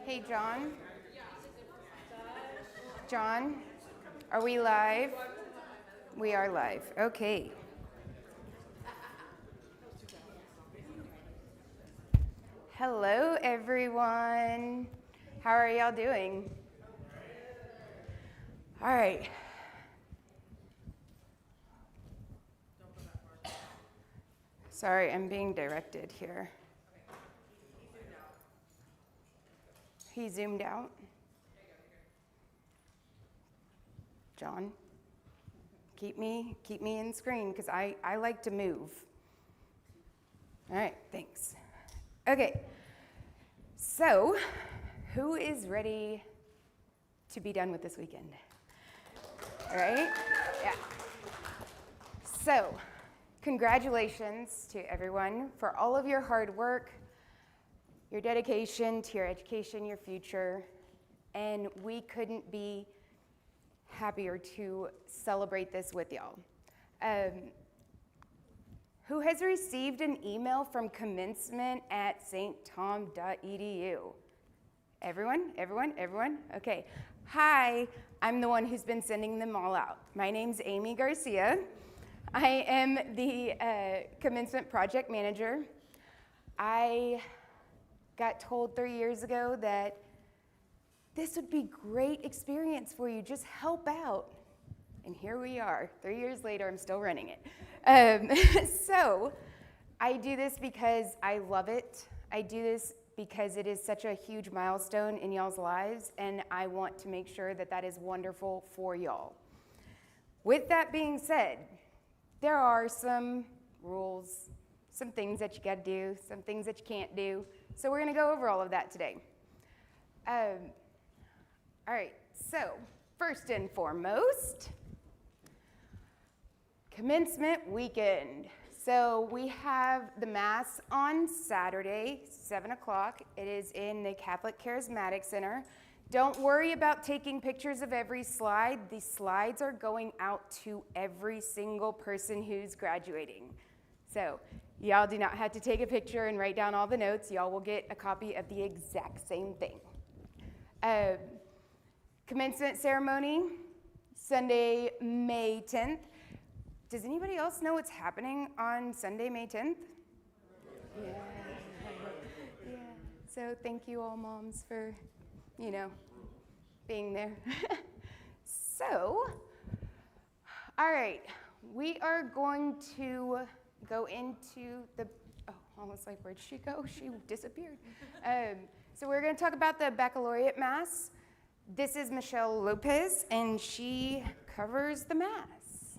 Hey, John. John, are we live? We are live. Okay. Hello, everyone. How are y'all doing? All right. Sorry, I'm being directed here. He zoomed out. John, keep me in screen because I like to move. All right, thanks. Okay, so who is ready to be done with this weekend? All right, yeah. So, congratulations to everyone for all of your hard work, your dedication to your education, your future, and we couldn't be happier to celebrate this with y'all. Who has received an email from Commencement at sttom.edu? Everyone? Okay. Hi, I'm the one who's been sending them all out. My name's Amy Garcia. I am the Commencement Project Manager. I got told 3 years ago that this would be great experience for you, just help out. And here we are, 3 years later, I'm still running it. So I do this because I love it. I do this because it is such a huge milestone in y'all's lives, and I want to make sure that that is wonderful for y'all. With that being said, there are some rules, some things that you gotta do, some things that you can't do. So we're gonna go over all of that today. All right, so first and foremost, Commencement weekend. So we have the Mass on Saturday, 7 o'clock. It is in the Catholic Charismatic Center. Don't worry about taking pictures of every slide. The slides are going out to every single person who's graduating. So y'all do not have to take a picture and write down all the notes. Y'all will get a copy of the exact same thing. Commencement ceremony, Sunday, May 10th. Does anybody else know what's happening on Sunday, May 10th? Yeah. So thank you all moms for, being there. So, all right, we are going to go into the, almost like, where'd she go? She disappeared. So we're going to talk about the Baccalaureate Mass. This is Michelle Lopez, and she covers the Mass.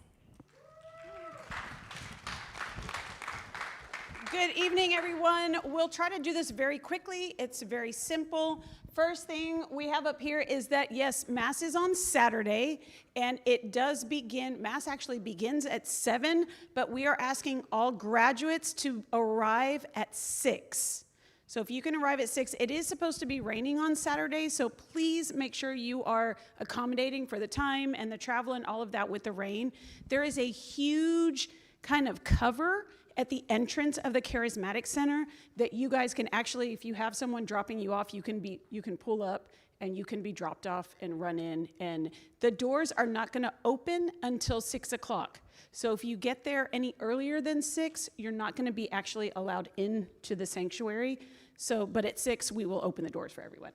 Good evening, everyone. We'll try to do this very quickly. It's very simple. First thing we have up here is that, yes, Mass is on Saturday, and it does begin, Mass actually begins at 7, but we are asking all graduates to arrive at 6. So if you can arrive at 6, it is supposed to be raining on Saturday, so please make sure you are accommodating for the time and the travel and all of that with the rain. There is a huge kind of cover at the entrance of the Charismatic Center that you guys can actually, if you have someone dropping you off, you can pull up and you can be dropped off and run in. And the doors are not going to open until 6 o'clock. So if you get there any earlier than 6, you're not going to be actually allowed into the sanctuary. So, but at 6, we will open the doors for everyone.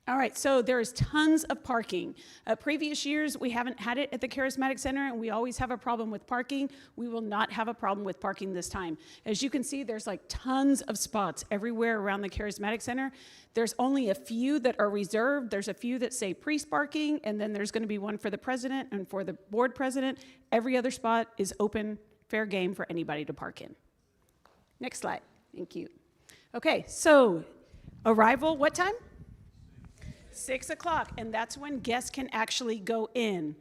All right, so there's tons of parking. Previous years, we haven't had it at the Charismatic Center, and we always have a problem with parking. We will not have a problem with parking this time. As you can see, there's like tons of spots everywhere around the Charismatic Center. There's only a few that are reserved. There's a few that say priest parking, and then there's going to be one for the president and for the board president. Every other spot is open, fair game for anybody to park in. Next slide. Thank you. Okay, so arrival, what time? 6 o'clock, and that's when guests can actually go in.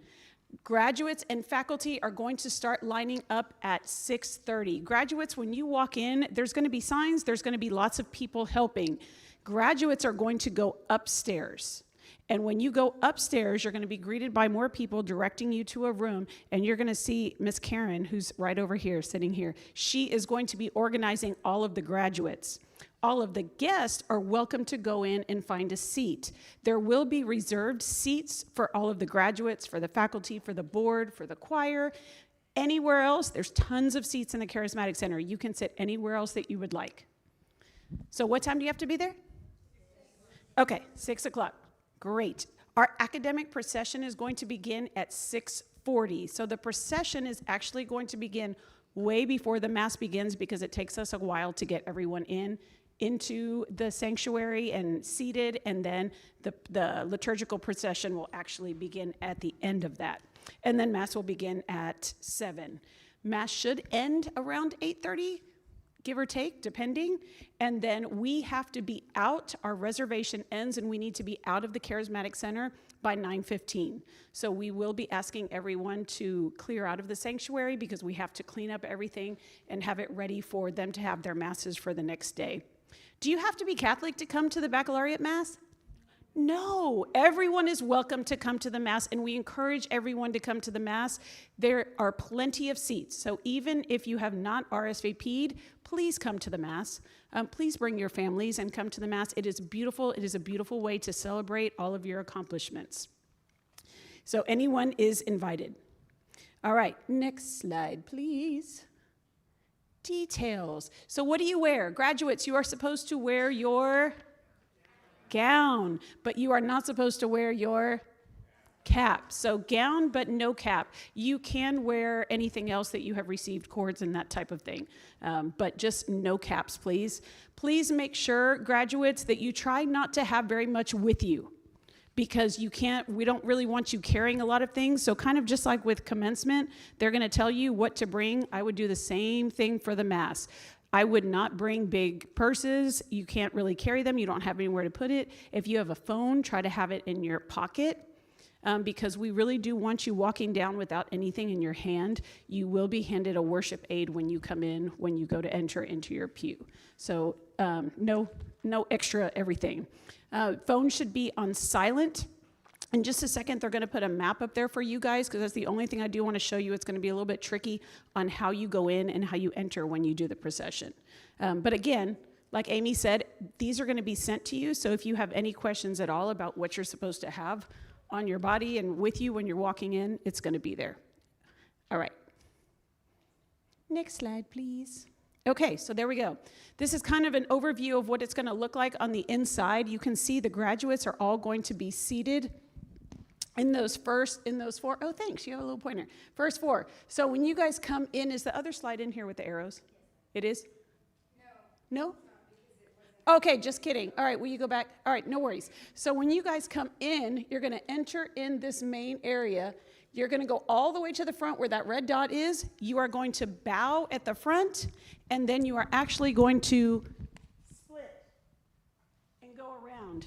Graduates and faculty are going to start lining up at 6:30. Graduates, when you walk in, there's going to be signs, there's going to be lots of people helping. Graduates are going to go upstairs. And when you go upstairs, you're going to be greeted by more people directing you to a room, and you're going to see Miss Karen, who's right over here, sitting here. She is going to be organizing all of the graduates. All of the guests are welcome to go in and find a seat. There will be reserved seats for all of the graduates, for the faculty, for the board, for the choir. Anywhere else, there's tons of seats in the Charismatic Center. You can sit anywhere else that you would like. So what time do you have to be there? Okay, 6 o'clock. Great. Our academic procession is going to begin at 6:40. So the procession is actually going to begin way before the Mass begins because it takes us a while to get everyone into the sanctuary and seated, and then the liturgical procession will actually begin at the end of that. And then Mass will begin at 7. Mass should end around 8:30. Give or take, depending. And then we have to be out. Our reservation ends, and we need to be out of the Charismatic Center by 9:15. So we will be asking everyone to clear out of the sanctuary because we have to clean up everything and have it ready for them to have their masses for the next day. Do you have to be Catholic to come to the Baccalaureate Mass? No, everyone is welcome to come to the Mass, and we encourage everyone to come to the Mass. There are plenty of seats, so even if you have not RSVP'd, please come to the Mass. Please bring your families and come to the Mass. It is beautiful. It is a beautiful way to celebrate all of your accomplishments. So anyone is invited. All right, next slide, please. Details. So what do you wear? Graduates, you are supposed to wear your gown, but you are not supposed to wear your cap. So gown, but no cap. You can wear anything else that you have received, cords and that type of thing, but just no caps, please. Please make sure, graduates, that you try not to have very much with you, because we don't really want you carrying a lot of things. So kind of just like with commencement, they're going to tell you what to bring. I would do the same thing for the Mass. I would not bring big purses. You can't really carry them. You don't have anywhere to put it. If you have a phone, try to have it in your pocket, because we really do want you walking down without anything in your hand. You will be handed a worship aid when you come in, when you go to enter into your pew. So no extra everything. Phone should be on silent. In just a second, they're going to put a map up there for you guys, because that's the only thing I do want to show you. It's going to be a little bit tricky on how you go in and how you enter when you do the procession. But again, like Amy said, these are going to be sent to you. So if you have any questions at all about what you're supposed to have on your body and with you when you're walking in, it's going to be there. All right. Next slide, please. Okay, so there we go. This is kind of an overview of what it's going to look like on the inside. You can see the graduates are all going to be seated in those four. Oh, thanks, you have a little pointer. First four. So when you guys come in, is the other slide in here with the arrows? It is? No? Okay, just kidding. All right, will you go back? All right, no worries. So when you guys come in, you're going to enter in this main area. You're going to go all the way to the front where that red dot is. You are going to bow at the front, and then you are actually going to split and go around.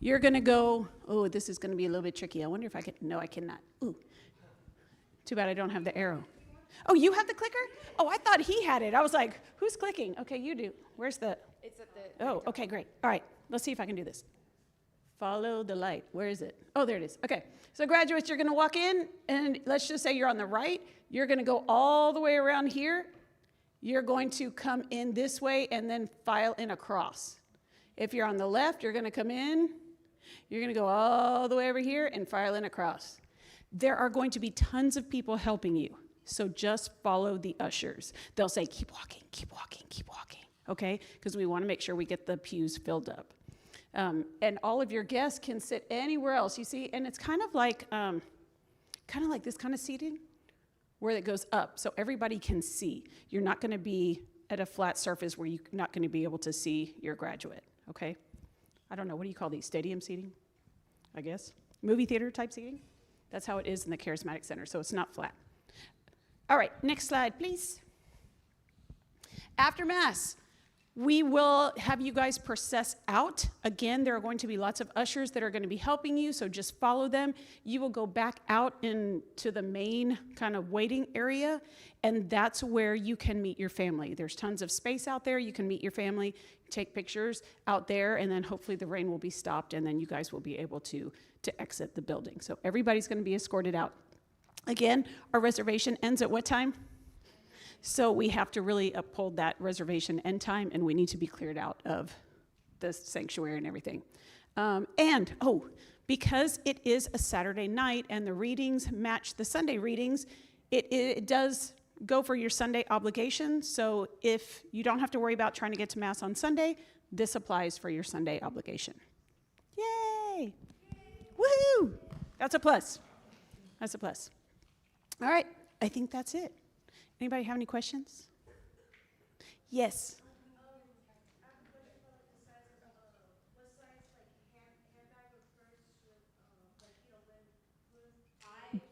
You're going to go, oh, this is going to be a little bit tricky. I wonder if I can, no, I cannot. Ooh, too bad I don't have the arrow. Oh, you have the clicker? Oh, I thought he had it. I was like, who's clicking? Okay, you do. Where's the? It's at the. Oh, okay, great. All right, let's see if I can do this. Follow the light. Where is it? Oh, there it is. Okay, so graduates, you're going to walk in, and let's just say you're on the right. You're going to go all the way around here. You're going to come in this way and then file in across. If you're on the left, you're going to come in. You're going to go all the way over here and file in across. There are going to be tons of people helping you, so just follow the ushers. They'll say, keep walking, keep walking, keep walking, okay? Because we want to make sure we get the pews filled up. And all of your guests can sit anywhere else, you see, and it's kind of like this kind of seating where it goes up, so everybody can see. You're not going to be at a flat surface where you're not going to be able to see your graduate, okay? I don't know, what do you call these, stadium seating, I guess? Movie theater type seating? That's how it is in the Charismatic Center, so it's not flat. All right, next slide, please. After Mass, we will have you guys process out. Again, there are going to be lots of ushers that are going to be helping you, so just follow them. You will go back out into the main kind of waiting area, and that's where you can meet your family. There's tons of space out there. You can meet your family, take pictures out there, and then hopefully the rain will be stopped, and then you guys will be able to exit the building. So everybody's going to be escorted out. Again, our reservation ends at what time? So we have to really uphold that reservation end time, and we need to be cleared out of the sanctuary and everything. Because it is a Saturday night and the readings match the Sunday readings, it does go for your Sunday obligation. So if you don't have to worry about trying to get to Mass on Sunday, this applies for your Sunday obligation. Yay! Woohoo! That's a plus. That's a plus. All right, I think that's it. Anybody have any questions? Yes.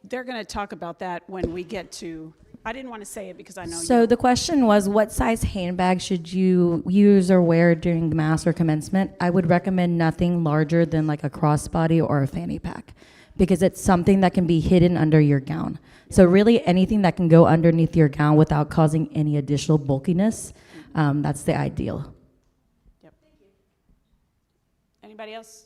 They're going to talk about that when we get to, I didn't want to say it because I know So you. the question was, what size handbag should you use or wear during Mass or Commencement? I would recommend nothing larger than like a crossbody or a fanny pack, because it's something that can be hidden under your gown. So really anything that can go underneath your gown without causing any additional bulkiness, that's the ideal. Yep. Anybody else?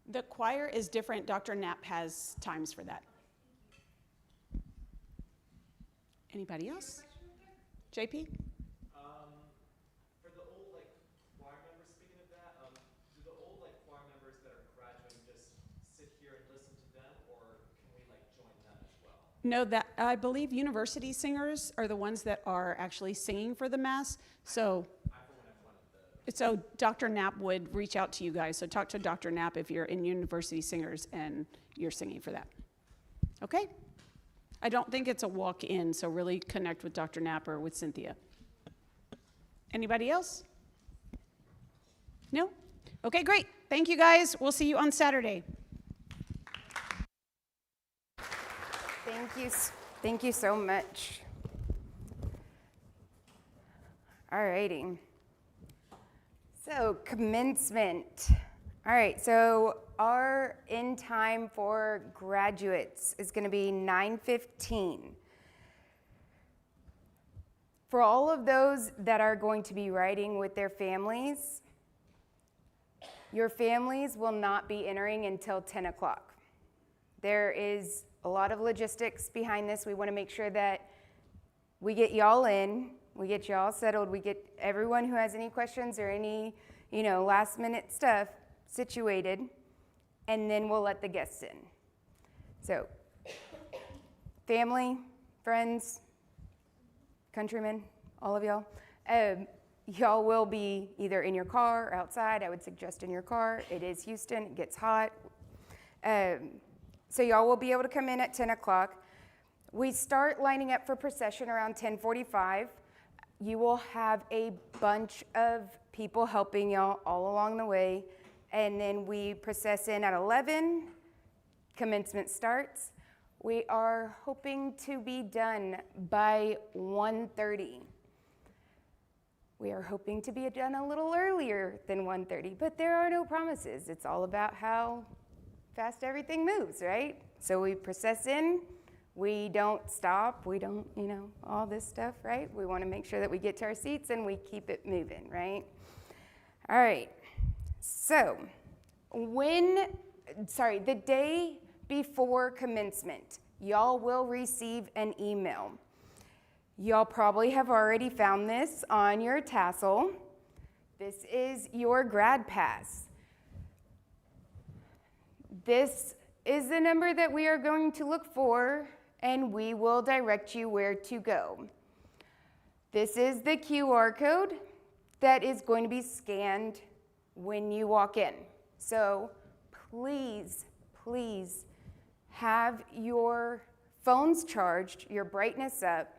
The choir is different. Dr. Knapp has times for that. Anybody else? JP? For the old choir members, speaking of that, do the old choir members that are graduating just sit here and listen to them, or can we join them as well? No, that I believe university singers are the ones that are actually singing for the Mass. So Dr. Knapp would reach out to you guys. So talk to Dr. Knapp if you're in university singers and you're singing for that. Okay? I don't think it's a walk-in, so really connect with Dr. Knapp or with Cynthia. Anybody else? No? Okay, great. Thank you, guys. We'll see you on Saturday. Thank you so much. All righty. So commencement. All right, so our end time for graduates is going to be 9:15. For all of those that are going to be riding with their families, your families will not be entering until 10 o'clock. There is a lot of logistics behind this. We want to make sure that we get y'all in, we get y'all settled, we get everyone who has any questions or any, last minute stuff situated, and then we'll let the guests in. So, family, friends, countrymen, all of y'all, y'all will be either in your car or outside. I would suggest in your car. It is Houston, it gets hot. So y'all will be able to come in at 10 o'clock. We start lining up for procession around 10:45. You will have a bunch of people helping y'all all along the way. And then we process in at 11. Commencement starts. We are hoping to be done by 1:30. We are hoping to be done a little earlier than 1:30, but there are no promises. It's all about how fast everything moves, right? So we process in. We don't stop, we don't, all this stuff, right? We want to make sure that we get to our seats and we keep it moving, right? All right, so the day before commencement, y'all will receive an email. Y'all probably have already found this on your tassel. This is your grad pass. This is the number that we are going to look for, and we will direct you where to go. This is the QR code that is going to be scanned when you walk in. So please, please have your phones charged, your brightness up,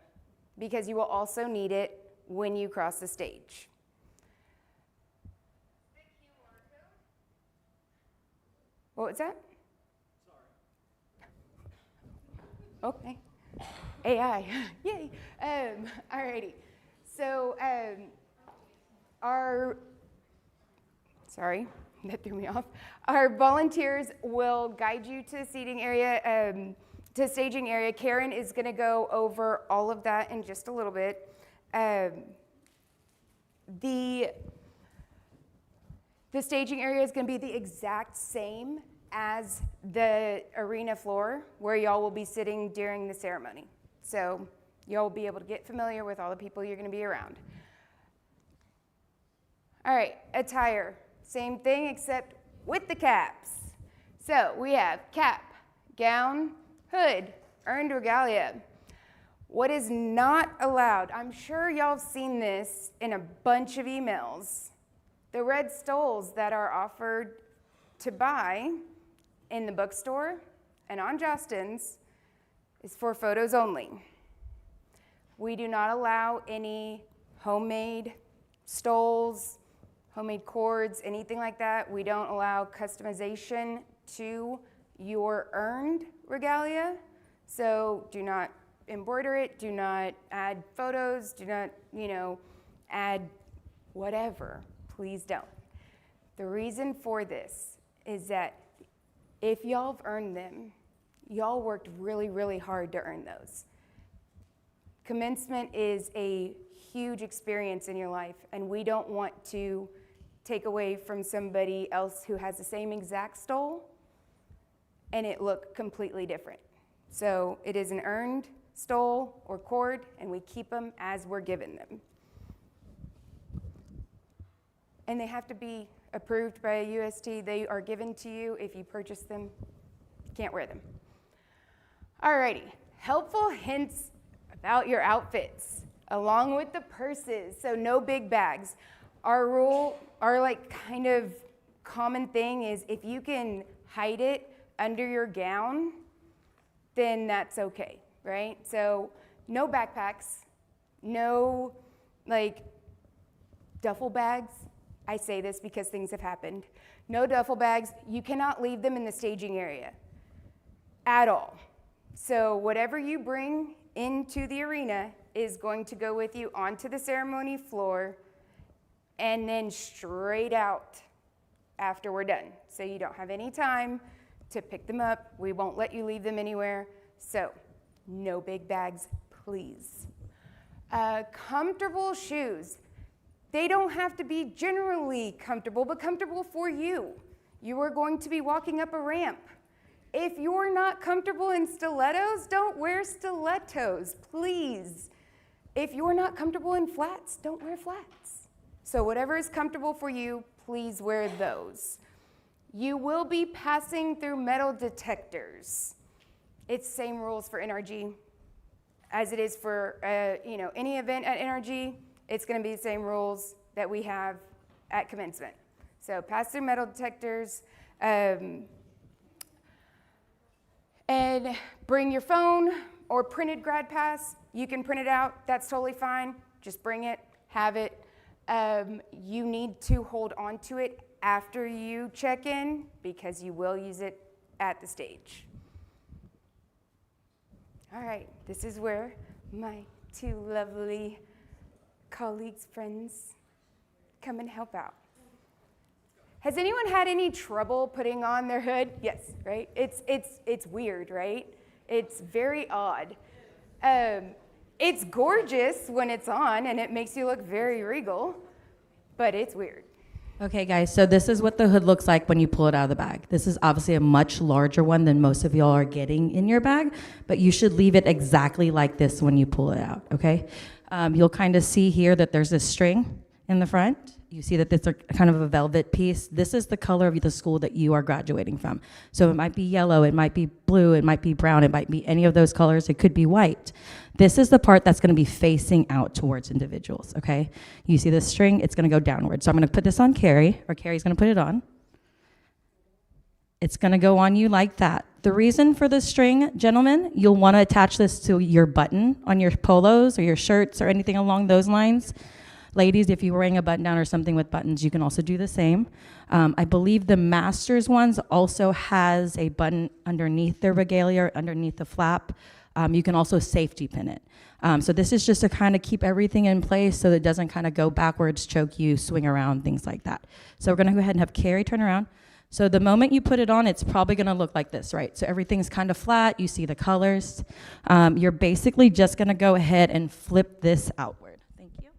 because you will also need it when you cross the stage. What was that? Okay. AI. Yay. Alrighty. So that threw me off. Our volunteers will guide you to the seating area, to staging area. Karen is going to go over all of that in just a little bit. The staging area is going to be the exact same as the arena floor where y'all will be sitting during the ceremony. So y'all will be able to get familiar with all the people you're going to be around. All right, attire. Same thing except with the caps. So we have cap, gown, hood, earned regalia. What is not allowed, I'm sure y'all have seen this in a bunch of emails. The red stoles that are offered to buy in the bookstore and on Justin's is for photos only. We do not allow any homemade stoles, homemade cords, anything like that. We don't allow customization to your earned regalia. So do not embroider it, do not add photos, do not, add whatever. Please don't. The reason for this is that if y'all have earned them, y'all worked really, really hard to earn those. Commencement is a huge experience in your life, and we don't want to take away from somebody else who has the same exact stole and it look completely different. So it is an earned stole or cord, and we keep them as we're given them. And they have to be approved by a UST. They are given to you. If you purchase them, you can't wear them. Alrighty, helpful hints about your outfits, along with the purses, so no big bags. Our rule, our kind of common thing is if you can hide it under your gown, then that's okay, right? So no backpacks, no duffel bags. I say this because things have happened. No duffel bags. You cannot leave them in the staging area at all. So whatever you bring into the arena is going to go with you onto the ceremony floor and then straight out after we're done. So you don't have any time to pick them up. We won't let you leave them anywhere. So no big bags, please. Comfortable shoes. They don't have to be generally comfortable, but comfortable for you. You are going to be walking up a ramp. If you're not comfortable in stilettos, don't wear stilettos, please. If you're not comfortable in flats, don't wear flats. So whatever is comfortable for you, please wear those. You will be passing through metal detectors. It's same rules for NRG as it is for any event at NRG. It's going to be the same rules that we have at commencement. So pass through metal detectors, and bring your phone or printed grad pass. You can print it out. That's totally fine. Just bring it, have it. You need to hold on to it after you check in because you will use it at the stage. All right, this is where my two lovely colleagues, friends, come and help out. Has anyone had any trouble putting on their hood? Yes, right? It's weird, right? It's very odd. It's gorgeous when it's on and it makes you look very regal, but it's weird. Okay, guys, so this is what the hood looks like when you pull it out of the bag. This is obviously a much larger one than most of y'all are getting in your bag, but you should leave it exactly like this when you pull it out, okay? You'll kind of see here that there's this string in the front. You see that it's kind of a velvet piece. This is the color of the school that you are graduating from. So it might be yellow, it might be blue, it might be brown, it might be any of those colors, it could be white. This is the part that's gonna be facing out towards individuals, okay? You see this string, it's gonna go downward. So I'm gonna put this on Carrie, or Carrie's gonna put it on. It's gonna go on you like that. The reason for the string, gentlemen, you'll wanna attach this to your button on your polos or your shirts or anything along those lines. Ladies, if you're wearing a button down or something with buttons, you can also do the same. I believe the master's ones also has a button underneath their regalia or underneath the flap. You can also safety pin it. So this is just to kind of keep everything in place so that it doesn't kind of go backwards, choke you, swing around, things like that. So we're gonna go ahead and have Carrie turn around. So the moment you put it on, it's probably gonna look like this, right? So everything's kind of flat, you see the colors. You're basically just gonna go ahead and flip this outward. Thank you.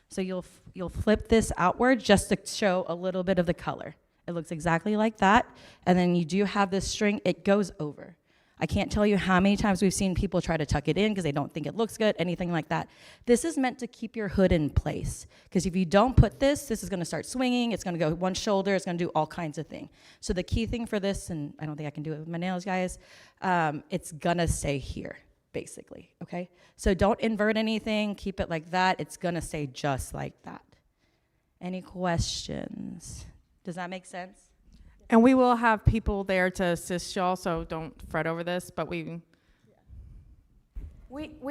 So you'll flip this outward just to show a little bit of the color. It looks exactly like that. And then you do have this string, it goes over. I can't tell you how many times we've seen people try to tuck it in because they don't think it looks good, anything like that. This is meant to keep your hood in place. Because if you don't put this is going to start swinging, it's going to go one shoulder, it's going to do all kinds of things. So the key thing for this, and I don't think I can do it with my nails, guys, it's going to stay here, basically, okay? So don't invert anything, keep it like that. It's going to stay just like that. Any questions? Does that make sense? And we will have people there to assist y'all, so don't fret over this, but We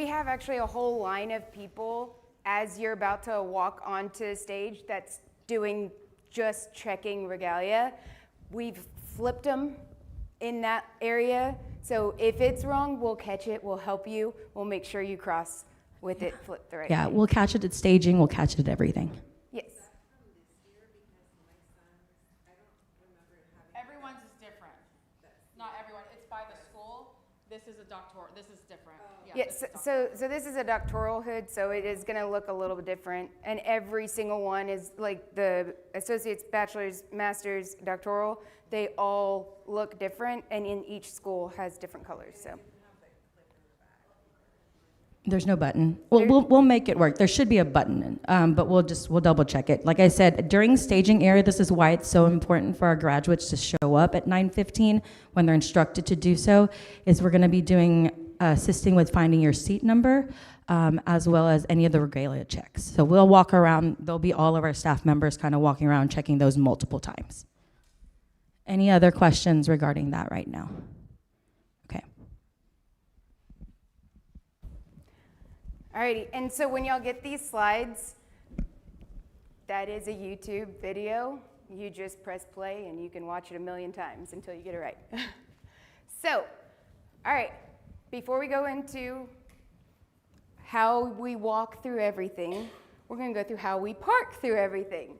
have actually a whole line of people as you're about to walk onto stage that's doing just checking Regalia. We've flipped them in that area, so if it's wrong, we'll catch it, we'll help you, we'll make sure you cross with it flipped the right way. Yeah, we'll catch it at staging, we'll catch it at everything. Yes. everyone's is different. Not everyone, it's by the school. This is a doctoral, this is different. Yes, so this is a doctoral hood, so it is going to look a little bit different, and every single one is like the associates, bachelor's, master's, doctoral. They all look different, and in each school has different colors. So There's no button. We'll make it work. There should be a button, but we'll double check it. Like I said, during staging area, this is why it's so important for our graduates to show up at 9:15 when they're instructed to do so, is we're going to be doing assisting with finding your seat number, as well as any of the regalia checks. So we'll walk around. There'll be all of our staff members kind of walking around checking those multiple times. Any other questions regarding that right now? Okay. alrighty, and so when y'all get these slides, that is a YouTube video. You just press play and you can watch it a million times until you get it right. So, all right, before we go into how we walk through everything, we're gonna go through how we park through everything.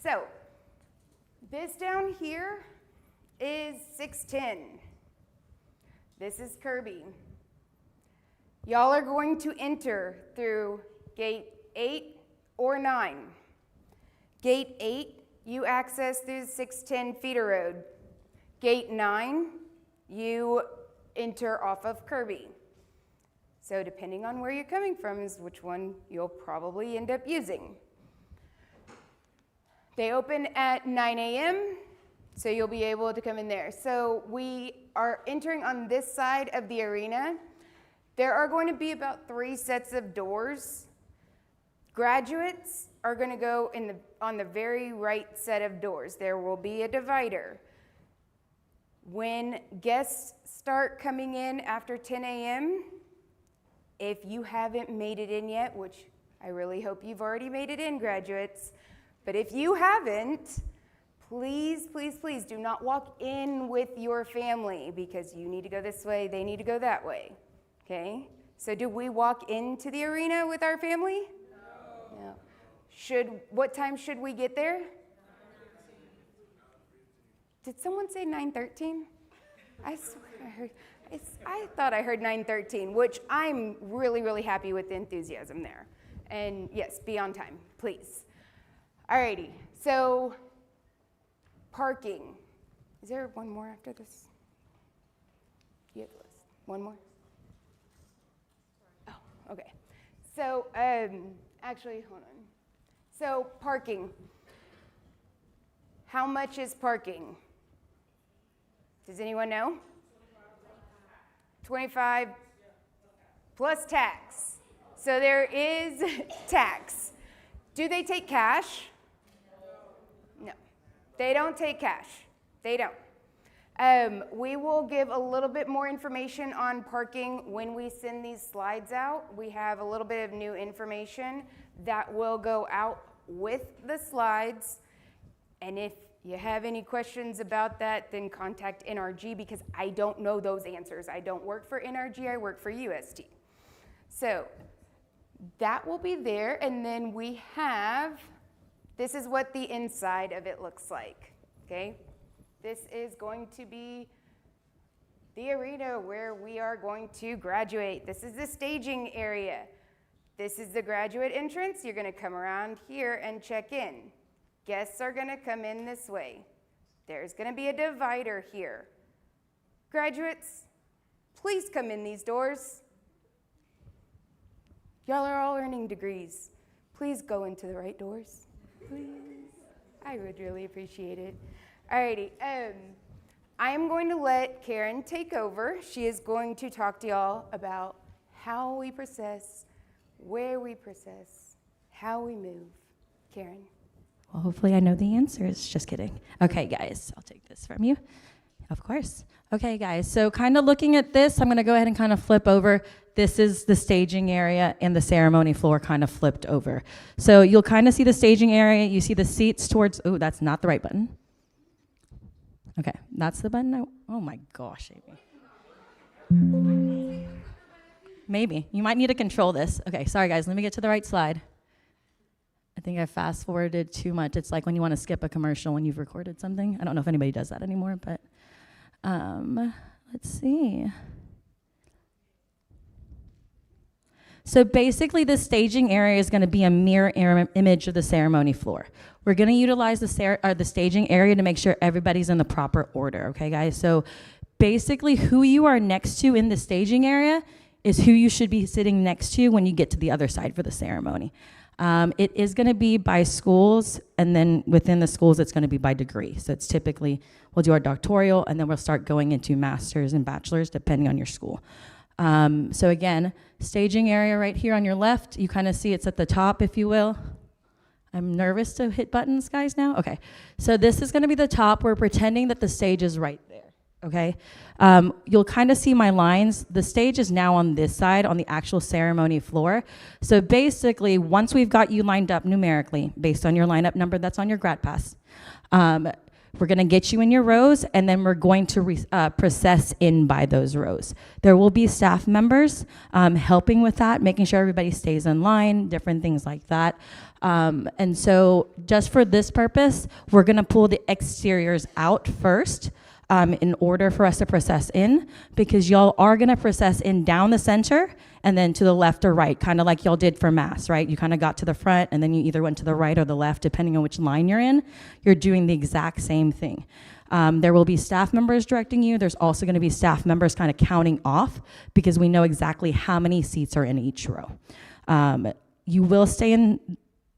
So, this down here is 610. This is Kirby. Y'all are going to enter through gate 8 or 9. Gate 8, you access through 610 feeder road. Gate 9, you enter off of Kirby. So depending on where you're coming from is which one you'll probably end up using. They open at 9 a.m., so you'll be able to come in there. So we are entering on this side of the arena. There are going to be about 3 sets of doors. Graduates are going to go on the very right set of doors. There will be a divider. When guests start coming in after 10 a.m., if you haven't made it in yet, which I really hope you've already made it in, graduates, but if you haven't, please, please, please do not walk in with your family because you need to go this way, they need to go that way, okay? So do we walk into the arena with our family? No. What time should we get there? 9:13. Did someone say 9:13? I swear I thought I heard 9:13, which I'm really, really happy with the enthusiasm there. And yes, be on time, please. Alrighty, so parking. Is there one more after this? You have the list. One more? Oh, okay. So, actually, hold on. So, parking. How much is parking? Does anyone know? 25 plus tax. So there is tax. Do they take cash? No. They don't take cash. They don't. We will give a little bit more information on parking when we send these slides out. We have a little bit of new information that will go out with the slides. And if you have any questions about that, then contact NRG because I don't know those answers. I don't work for NRG, I work for UST. So that will be there, and then we have, this is what the inside of it looks like, okay? This is going to be the arena where we are going to graduate. This is the staging area. This is the graduate entrance. You're gonna come around here and check in. Guests are gonna come in this way. there's gonna be a divider here. Graduates, please come in these doors. Y'all are all earning degrees. Please go into the right doors, please. I would really appreciate it. Alrighty, I am going to let Karen take over. She is going to talk to y'all about how we process, where we process, how we move. Karen. Well, hopefully I know the answers. Just kidding. Okay, guys, I'll take this from you. Of course. Okay, guys, so kind of looking at this, I'm going to go ahead and kind of flip over. This is the staging area and the ceremony floor kind of flipped over. So you'll kind of see the staging area. You see the seats towards, oh, that's not the right button. Okay, that's the button. Oh my gosh, Amy. Maybe. You might need to control this. Okay, sorry guys, let me get to the right slide. I think I fast forwarded too much. It's like when you want to skip a commercial when you've recorded something. I don't know if anybody does that anymore, but let's see. So basically the staging area is going to be a mirror image of the ceremony floor. We're going to utilize the staging area to make sure everybody's in the proper order, okay guys? So basically who you are next to in the staging area is who you should be sitting next to when you get to the other side for the ceremony. It is going to be by schools, and then within the schools it's going to be by degree. So it's typically, we'll do our doctoral, and then we'll start going into masters and bachelors depending on your school. So again, staging area right here on your left, you kind of see it's at the top, if you will. I'm nervous to hit buttons, guys, now. Okay, so this is going to be the top. We're pretending that the stage is right there. Okay, you'll kind of see my lines. The stage is now on this side, on the actual ceremony floor. So basically, once we've got you lined up numerically, based on your lineup number that's on your grad pass, we're gonna get you in your rows, and then we're going to process in by those rows. There will be staff members helping with that, making sure everybody stays in line, different things like that. And so just for this purpose, we're gonna pull the exteriors out first, in order for us to process in, because y'all are gonna process in down the center and then to the left or right, kind of like y'all did for mass, right? You kind of got to the front and then you either went to the right or the left, depending on which line you're in. You're doing the exact same thing. There will be staff members directing you. There's also gonna be staff members kind of counting off, because we know exactly how many seats are in each row. You will stay in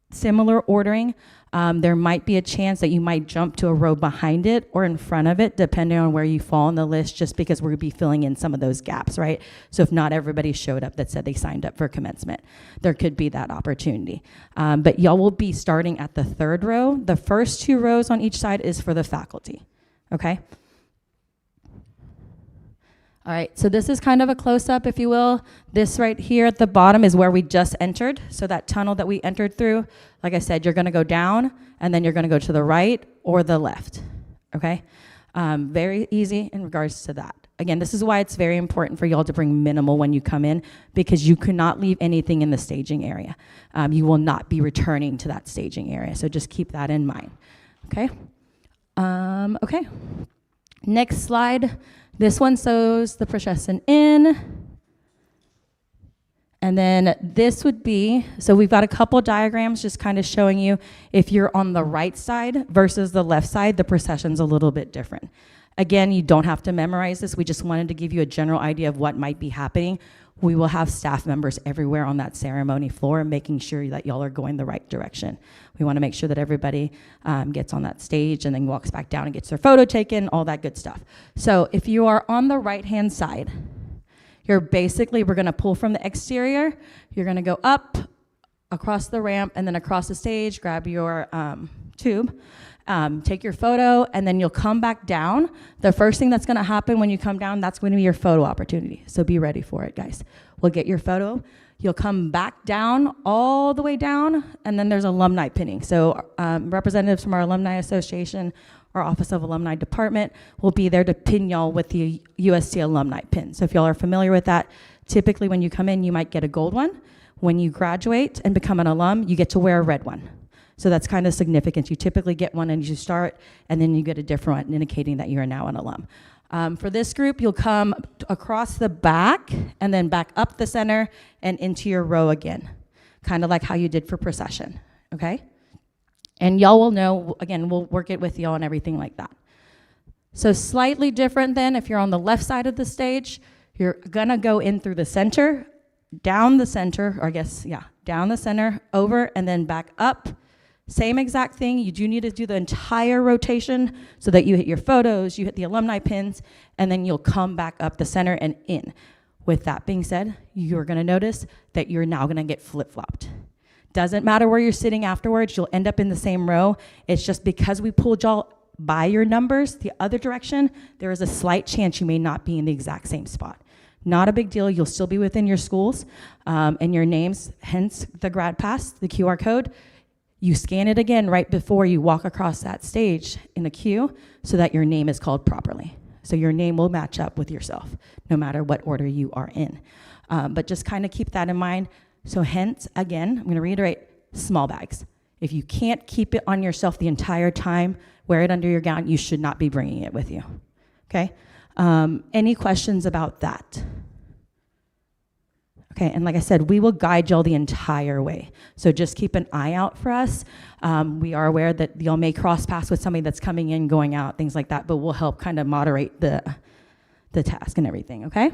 similar ordering. There might be a chance that you might jump to a row behind it or in front of it, depending on where you fall on the list, just because we're gonna be filling in some of those gaps, right? So if not everybody showed up that said they signed up for commencement, there could be that opportunity. But y'all will be starting at the third row. The first 2 rows on each side is for the faculty, okay? All right, so this is kind of a close-up, if you will. This right here at the bottom is where we just entered. So that tunnel that we entered through, like I said, you're gonna go down, and then you're gonna go to the right or the left, okay? Very easy in regards to that. Again, this is why it's very important for y'all to bring minimal when you come in, because you cannot leave anything in the staging area. You will not be returning to that staging area, so just keep that in mind, okay? Okay, next slide. This one shows the procession in. And then this would be, so we've got a couple diagrams just kind of showing you if you're on the right side versus the left side, the procession's a little bit different. Again, you don't have to memorize this. We just wanted to give you a general idea of what might be happening. We will have staff members everywhere on that ceremony floor, making sure that y'all are going the right direction. We want to make sure that everybody gets on that stage and then walks back down and gets their photo taken, all that good stuff. So if you are on the right-hand side, you're basically, we're going to pull from the exterior. You're going to go up, across the ramp, and then across the stage, grab your tube, take your photo, and then you'll come back down. The first thing that's gonna happen when you come down, that's gonna be your photo opportunity. So be ready for it, guys. We'll get your photo. You'll come back down, all the way down, and then there's alumni pinning. So representatives from our Alumni Association, our Office of Alumni Department, will be there to pin y'all with the USC alumni pin. So if y'all are familiar with that, typically when you come in, you might get a gold one. When you graduate and become an alum, you get to wear a red one. So that's kind of significant. You typically get one as you start, and then you get a different one indicating that you're now an alum. For this group, you'll come across the back and then back up the center and into your row again, kind of like how you did for procession, okay? And y'all will know, again, we'll work it with y'all and everything like that. So slightly different than if you're on the left side of the stage, you're gonna go in through the center, down the center, or I guess, yeah, down the center, over, and then back up. Same exact thing. You do need to do the entire rotation so that you hit your photos, you hit the alumni pins, and then you'll come back up the center and in. With that being said, you're gonna notice that you're now gonna get flip-flopped. Doesn't matter where you're sitting afterwards, you'll end up in the same row. It's just because we pulled y'all by your numbers the other direction, there is a slight chance you may not be in the exact same spot. Not a big deal, you'll still be within your schools and your names, hence the grad pass, the QR code. You scan it again right before you walk across that stage in the queue so that your name is called properly. So your name will match up with yourself, no matter what order you are in. But just kind of keep that in mind. So hence, again, I'm gonna reiterate, small bags. If you can't keep it on yourself the entire time, wear it under your gown, you should not be bringing it with you, okay? Any questions about that? Okay, and like I said, we will guide y'all the entire way. So just keep an eye out for us. We are aware that y'all may cross paths with somebody that's coming in, going out, things like that, but we'll help kind of moderate the task and everything, okay?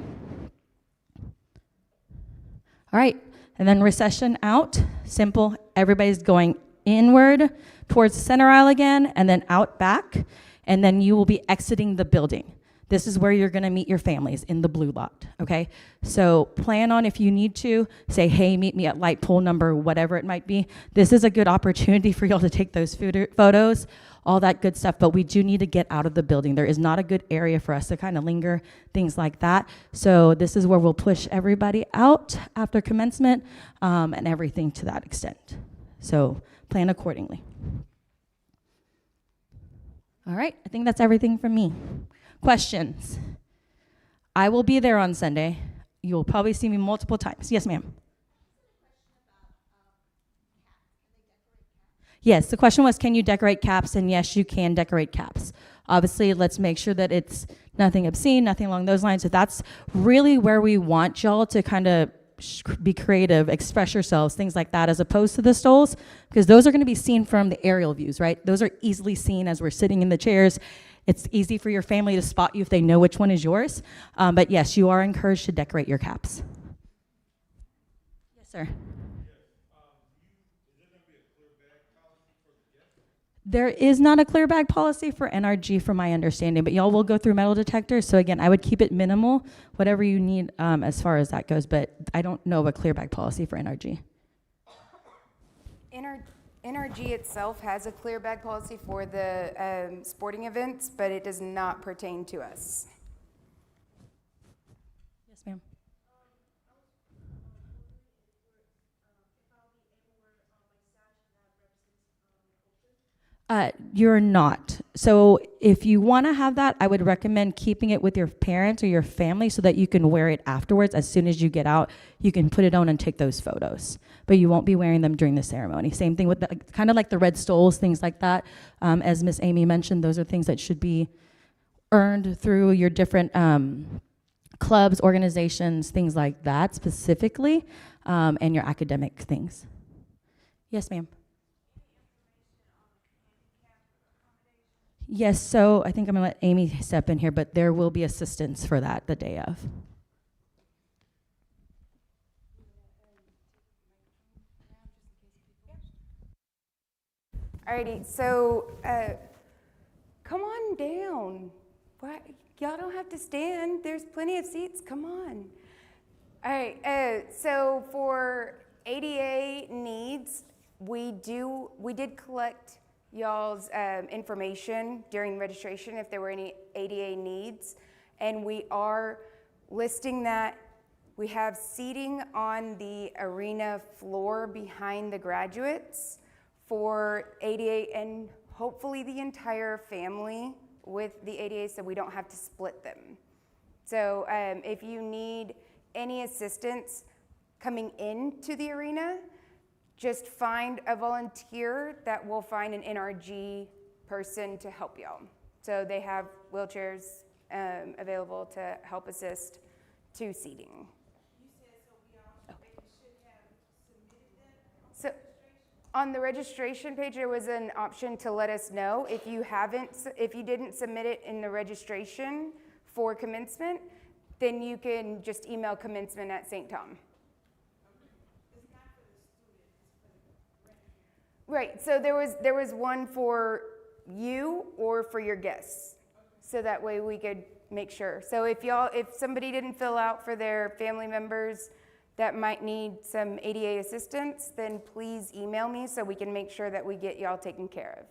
All right, and then recession out, simple. Everybody's going inward towards the center aisle again, and then out back, and then you will be exiting the building. This is where you're gonna meet your families, in the blue lot, okay? So plan on, if you need to, say, hey, meet me at light pole number, whatever it might be. This is a good opportunity for y'all to take those photos, all that good stuff, but we do need to get out of the building. There is not a good area for us to kind of linger, things like that. So this is where we'll push everybody out after commencement and everything to that extent. So plan accordingly. All right, I think that's everything from me. Questions? I will be there on Sunday. You'll probably see me multiple times. Yes, ma'am. Yes, the question was, can you decorate caps? And yes, you can decorate caps. Obviously, let's make sure that it's nothing obscene, nothing along those lines. So that's really where we want y'all to kind of be creative, express yourselves, things like that, as opposed to the stoles, because those are going to be seen from the aerial views, right? Those are easily seen as we're sitting in the chairs. It's easy for your family to spot you if they know which one is yours. But yes, you are encouraged to decorate your caps. Yes, sir. There is not a clear bag policy for NRG from my understanding, but y'all will go through metal detectors. So again, I would keep it minimal, whatever you need as far as that goes, but I don't know of a clear bag policy for NRG. NRG itself has a clear bag policy for the sporting events, but it does not pertain to us. Yes, ma'am. You're not. So if you want to have that, I would recommend keeping it with your parents or your family so that you can wear it afterwards. As soon as you get out, you can put it on and take those photos. But you won't be wearing them during the ceremony. Same thing with kind of like the red stoles, things like that. As Miss Amy mentioned, those are things that should be earned through your different clubs, organizations, things like that specifically, and your academic things. Yes, ma'am. Yes, so I think I'm gonna let Amy step in here, but there will be assistance for that the day of. Alrighty, so come on down. Why? Y'all don't have to stand. There's plenty of seats. Come on. All right. So for ADA needs, we did collect y'all's information during registration if there were any ADA needs, and we are listing that. We have seating on the arena floor behind the graduates for ADA and hopefully the entire family with the ADA, so we don't have to split them. So if you need any assistance coming into the arena, just find a volunteer that will find an NRG person to help y'all. So they have wheelchairs available to help assist to seating. You said so we all should have submitted that? So On the registration page, there was an option to let us know if you didn't submit it in the registration for commencement, then you can just email commencement at St. Tom. Right, so there was one for you or for your guests. So that way we could make sure. So if somebody didn't fill out for their family members that might need some ADA assistance, then please email me so we can make sure that we get y'all taken care of.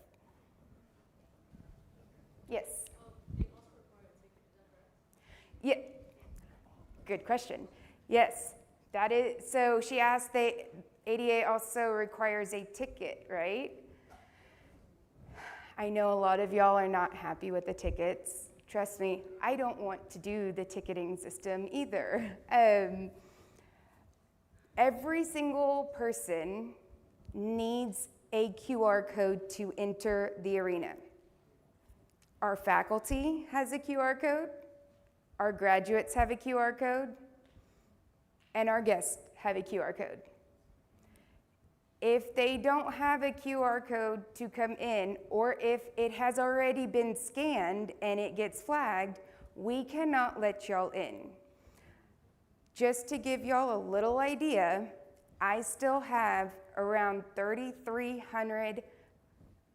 Yes? Yeah, good question. Yes, that is, so she asked, ADA also requires a ticket, right? I know a lot of y'all are not happy with the tickets. Trust me, I don't want to do the ticketing system either. Every single person needs a QR code to enter the arena. Our faculty has a QR code, our graduates have a QR code, and our guests have a QR code. If they don't have a QR code to come in, or if it has already been scanned and it gets flagged, we cannot let y'all in. Just to give y'all a little idea, I still have around 3,300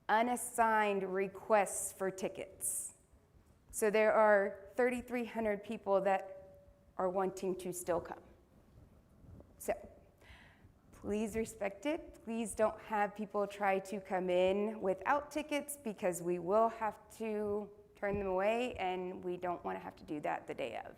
unassigned requests for tickets. So there are 3,300 people that are wanting to still come. So please respect it. Please don't have people try to come in without tickets, because we will have to turn them away, and we don't want to have to do that the day of.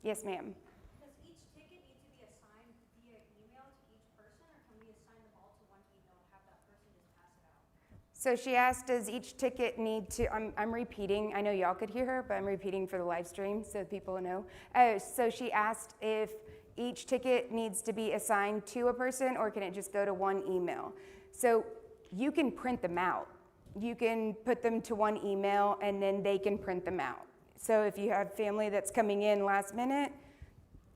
Yes, ma'am. Does each ticket need to be assigned via email to each person, or can we assign them all to one email and have that person just pass it out? So she asked, does each ticket need to, I'm repeating, I know y'all could hear her, but I'm repeating for the live stream so people know. So she asked if each ticket needs to be assigned to a person, or can it just go to one email? So you can print them out. You can put them to one email and then they can print them out. So if you have family that's coming in last minute,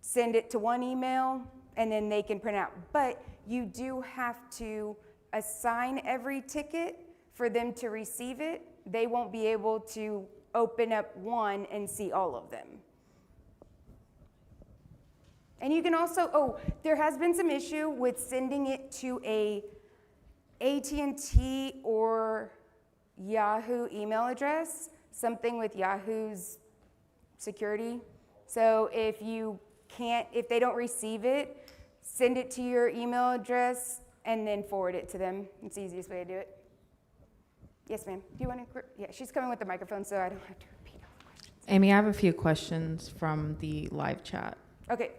send it to one email and then they can print out. But you do have to assign every ticket for them to receive it. They won't be able to open up one and see all of them. And you can also, there has been some issue with sending it to a AT&T or Yahoo email address, something with Yahoo's security. So if they don't receive it, send it to your email address and then forward it to them. It's the easiest way to do it. Yes, ma'am. Do you want to? Yeah, she's coming with the microphone, so I don't have to repeat all the questions. Amy, I have a few questions from the live chat. Okay.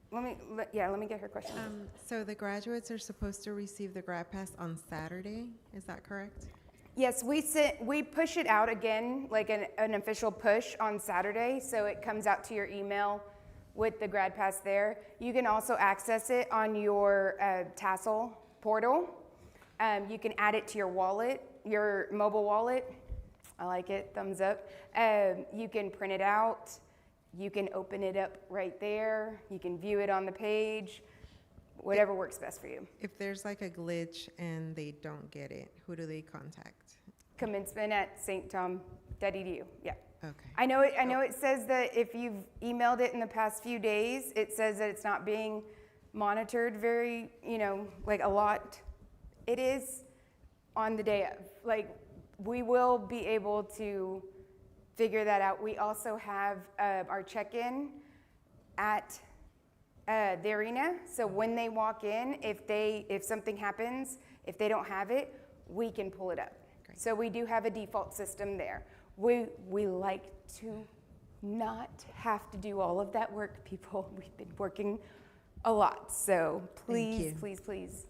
Let me get her question. So the graduates are supposed to receive the grad pass on Saturday, is that correct? Yes, we push it out again, like an official push on Saturday, so it comes out to your email with the grad pass there. You can also access it on your Tassel portal. You can add it to your wallet, your mobile wallet. I like it, thumbs up. You can print it out. You can open it up right there. You can view it on the page, whatever works best for you. If there's like a glitch and they don't get it, who do they contact? Commencement at sttom.edu, yeah. Okay. I know it says that if you've emailed it in the past few days, it says that it's not being monitored very, like a lot. It is on the day of. Like, we will be able to figure that out. We also have our check-in at the arena. So when they walk in, if something happens, if they don't have it, we can pull it up. Great. So we do have a default system there. We like to not have to do all of that work, people. We've been working a lot. So please, please.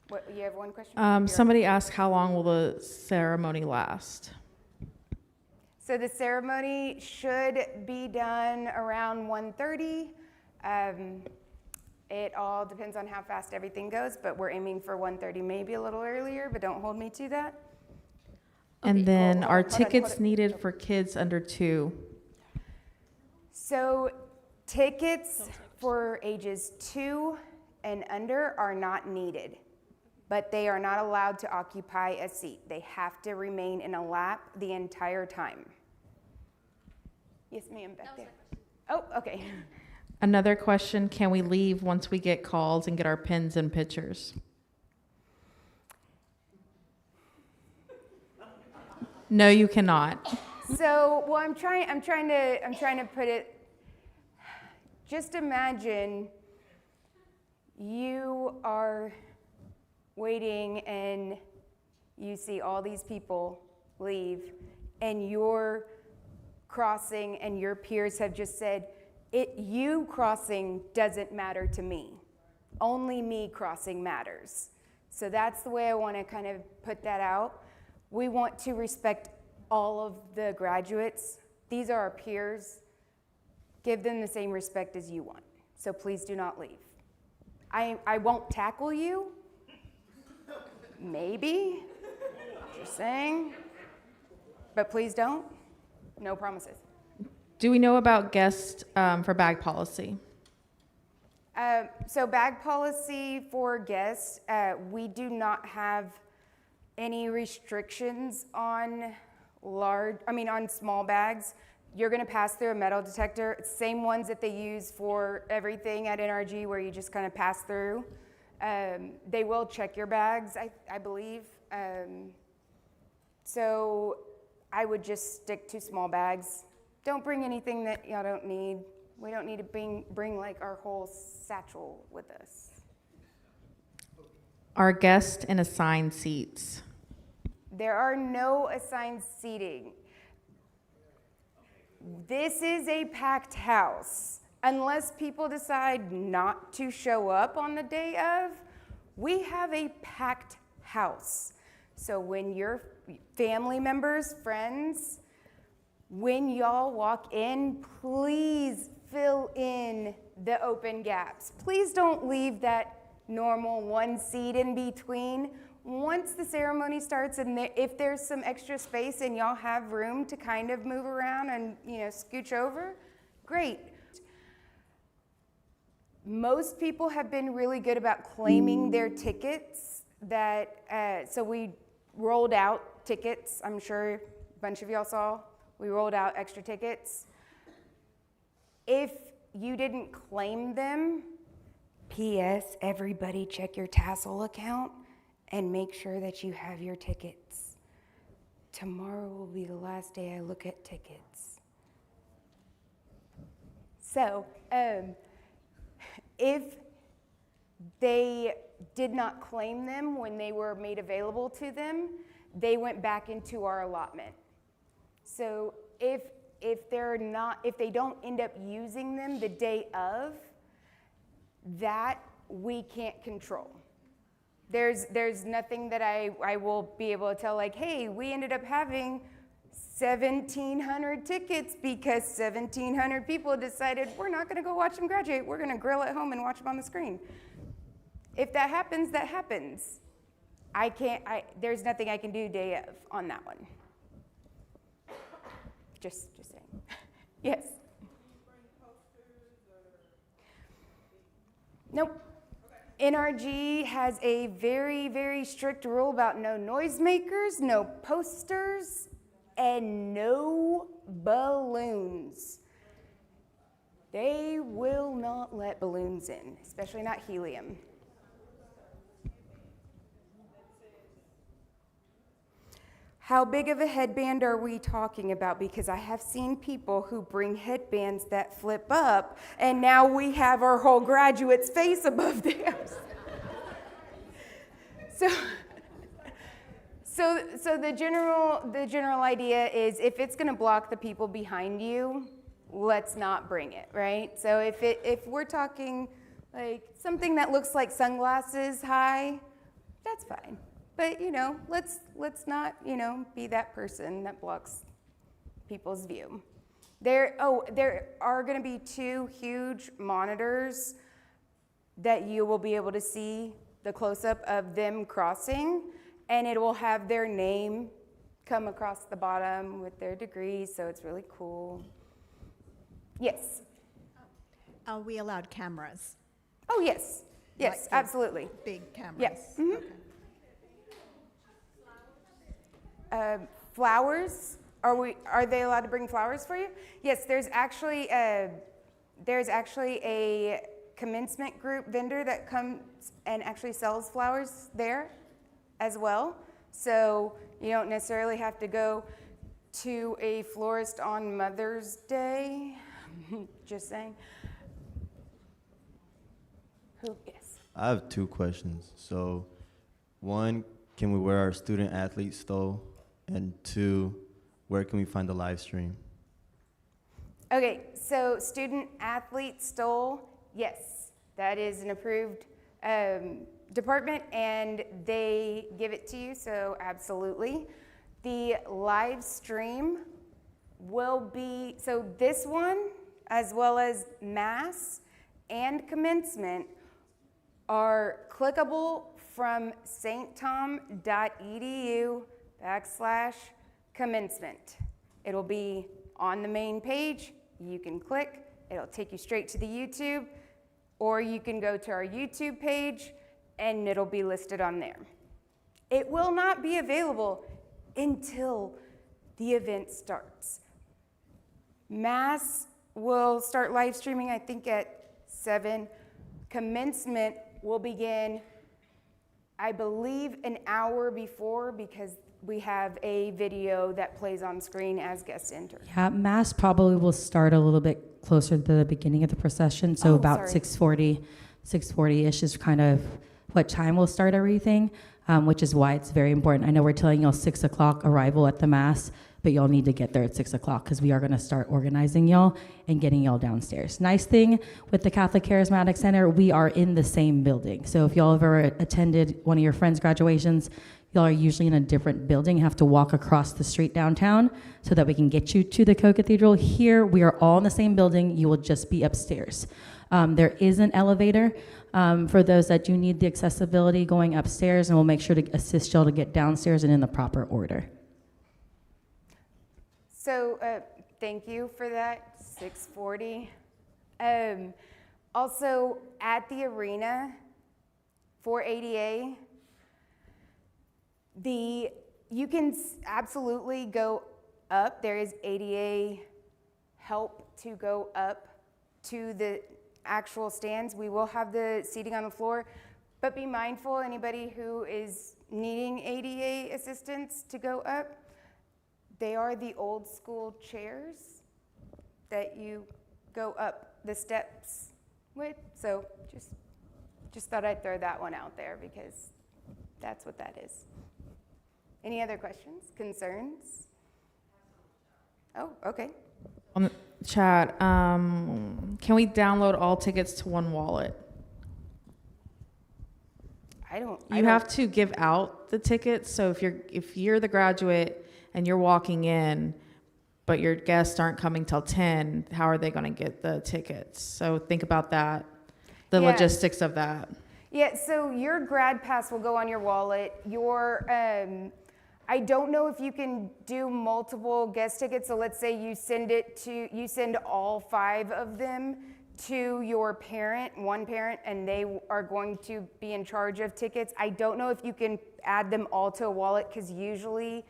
What, you have one question? Somebody asked, how long will the ceremony last? So the ceremony should be done around 1:30. It all depends on how fast everything goes, but we're aiming for 1:30, maybe a little earlier, but don't hold me to that. And then are hold on. tickets needed for kids under 2? So tickets for ages 2 and under are not needed, but they are not allowed to occupy a seat. They have to remain in a lap the entire time. Yes, ma'am, back there. Oh, okay. Another question, can we leave once we get calls and get our pins and pictures? No, you cannot. So, well, I'm trying to put it. Just imagine you are waiting and you see all these people leave, and you're crossing, and your peers have just said, you crossing doesn't matter to me. Only me crossing matters. So that's the way I want to kind of put that out. We want to respect all of the graduates. These are our peers. Give them the same respect as you want. So please do not leave. I won't tackle you. Maybe. Just saying. But please don't. No promises. Do we know about guests for bag policy? So bag policy for guests, we do not have any restrictions on on small bags. You're gonna pass through a metal detector, same ones that they use for everything at NRG where you just kind of pass through. They will check your bags, I believe. So I would just stick to small bags. Don't bring anything that y'all don't need. We don't need to bring like our whole satchel with us. Are guests in assigned seats? There are no assigned seating. This is a packed house. Unless people decide not to show up on the day of, we have a packed house. So when your family members, friends, when y'all walk in, please fill in the open gaps. Please don't leave that normal one seat in between. Once the ceremony starts, and if there's some extra space and y'all have room to kind of move around and scooch over, great. Most people have been really good about claiming their tickets. So we rolled out tickets. I'm sure a bunch of y'all saw. We rolled out extra tickets. If you didn't claim them, P.S. everybody check your tassel account and make sure that you have your tickets. Tomorrow will be the last day I look at tickets. So, if they did not claim them when they were made available to them, they went back into our allotment. So if they don't end up using them the day of, that we can't control. There's nothing that I will be able to tell, like, hey, we ended up having 1,700 tickets because 1,700 people decided we're not going to go watch them graduate. We're going to grill at home and watch them on the screen. If that happens, that happens. There's nothing I can do day of on that one. Just saying. Yes. Nope. NRG has a very, very strict rule about no noisemakers, no posters, and no balloons. They will not let balloons in, especially not helium. How big of a headband are we talking about? Because I have seen people who bring headbands that flip up, and now we have our whole graduate's face above theirs. So the general idea is, if it's going to block the people behind you, let's not bring it, right? So if we're talking like something that looks like sunglasses high, that's fine. But let's not be that person that blocks people's view. There are going to be 2 huge monitors that you will be able to see the close-up of them crossing, and it will have their name come across the bottom with their degree, so it's really cool. Yes? Are we allowed cameras? Oh, yes. Yes, absolutely. Big cameras? Yes. Okay. Flowers, are they allowed to bring flowers for you? Yes, there's actually a commencement group vendor that comes and actually sells flowers there as well. So you don't necessarily have to go to a florist on Mother's Day. Just saying. Who? Yes. I have two questions. So, one, can we wear our student athlete stole? And two, where can we find the live stream? Okay, so student athlete stole, yes, that is an approved department and they give it to you, so absolutely. The live stream will be, so this one, as well as Mass and Commencement, are clickable from sttom.edu/commencement. It'll be on the main page. You can click, it'll take you straight to the YouTube, or you can go to our YouTube page and it'll be listed on there. It will not be available until the event starts. Mass will start live streaming, I think, at 7. Commencement will begin, I believe, an hour before because we have a video that plays on screen as guests enter. Yeah, Mass probably will start a little bit closer to the beginning of the procession, so Oh, about sorry. 6:40-ish is kind of what time we'll start everything, which is why it's very important. I know we're telling y'all 6 o'clock arrival at the Mass, but y'all need to get there at 6 o'clock because we are going to start organizing y'all and getting y'all downstairs. Nice thing with the Catholic Charismatic Center, we are in the same building. So if y'all have ever attended one of your friends' graduations, y'all are usually in a different building. You have to walk across the street downtown so that we can get you to the co-cathedral. Here, we are all in the same building. You will just be upstairs. There is an elevator for those that do need the accessibility going upstairs, and we'll make sure to assist y'all to get downstairs and in the proper order. So thank you for that, 6:40. Also, at the arena for ADA, you can absolutely go up. There is ADA help to go up to the actual stands. We will have the seating on the floor, but be mindful, anybody who is needing ADA assistance to go up, they are the old school chairs that you go up the steps with. So just thought I'd throw that one out there because that's what that is. Any other questions, concerns? Oh, okay. On the chat, can we download all tickets to one wallet? You have to give out the tickets. So if you're the graduate and you're walking in, but your guests aren't coming till 10, how are they going to get the tickets? So think about that, the logistics of that. Yeah, so your grad pass will go on your wallet. I don't know if you can do multiple guest tickets. So let's say you send all 5 of them to your parent, one parent, and they are going to be in charge of tickets. I don't know if you can add them all to a wallet because usually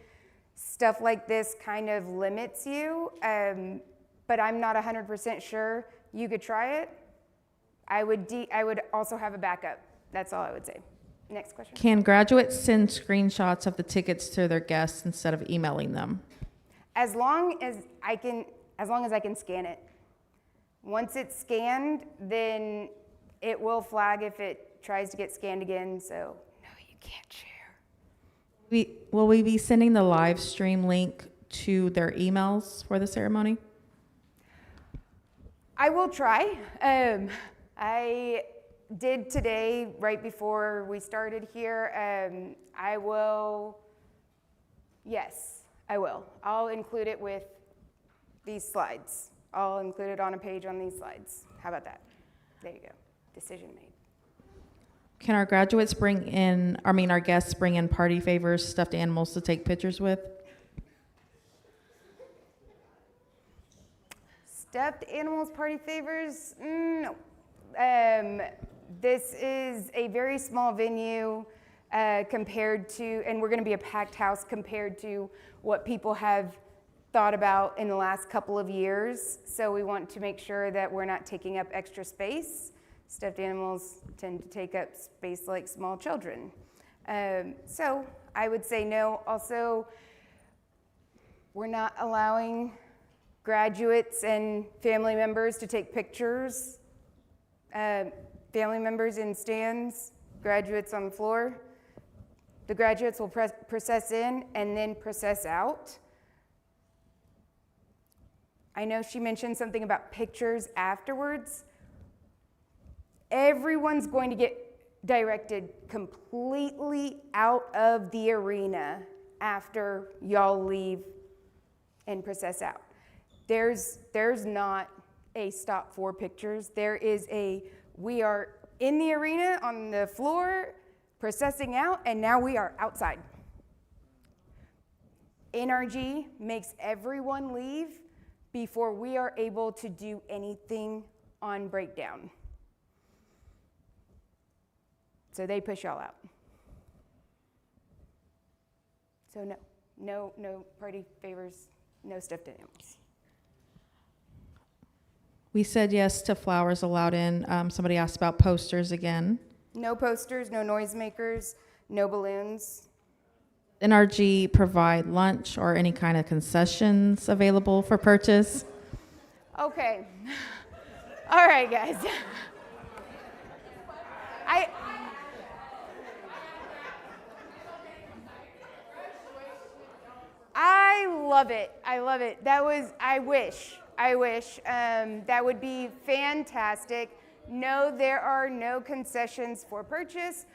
stuff like this kind of limits you, but I'm not 100% sure. You could try it. I would also have a backup. That's all I would say. Next question. Can graduates send screenshots of the tickets to their guests instead of emailing them? As long as I can scan it. Once it's scanned, then it will flag if it tries to get scanned again, so no, you can't share. Will we be sending the live stream link to their emails for the ceremony? I will try. I did today, right before we started here. I will. I'll include it with these slides. I'll include it on a page on these slides. How about that? There you go. Decision made. Can our guests bring in party favors, stuffed animals to take pictures with? Stuffed animals, party favors? No. This is a very small venue compared to, and we're going to be a packed house compared to what people have thought about in the last couple of years. So we want to make sure that we're not taking up extra space. Stuffed animals tend to take up space like small children. So I would say no. Also, we're not allowing graduates and family members to take pictures. Family members in stands, graduates on the floor. The graduates will process in and then process out. I know she mentioned something about pictures afterwards. Everyone's going to get directed completely out of the arena after y'all leave and process out. There's not a stop for pictures. There is we are in the arena on the floor processing out, and now we are outside. NRG makes everyone leave before we are able to do anything on breakdown. So they push y'all out. So no party favors, no stuffed animals. We said yes to flowers allowed in. Somebody asked about posters again. No posters, no noisemakers, no balloons. NRG provide lunch or any kind of concessions available for purchase? Okay. All right, guys. I love it. I love it. I wish. That would be fantastic. No, there are no concessions for purchase.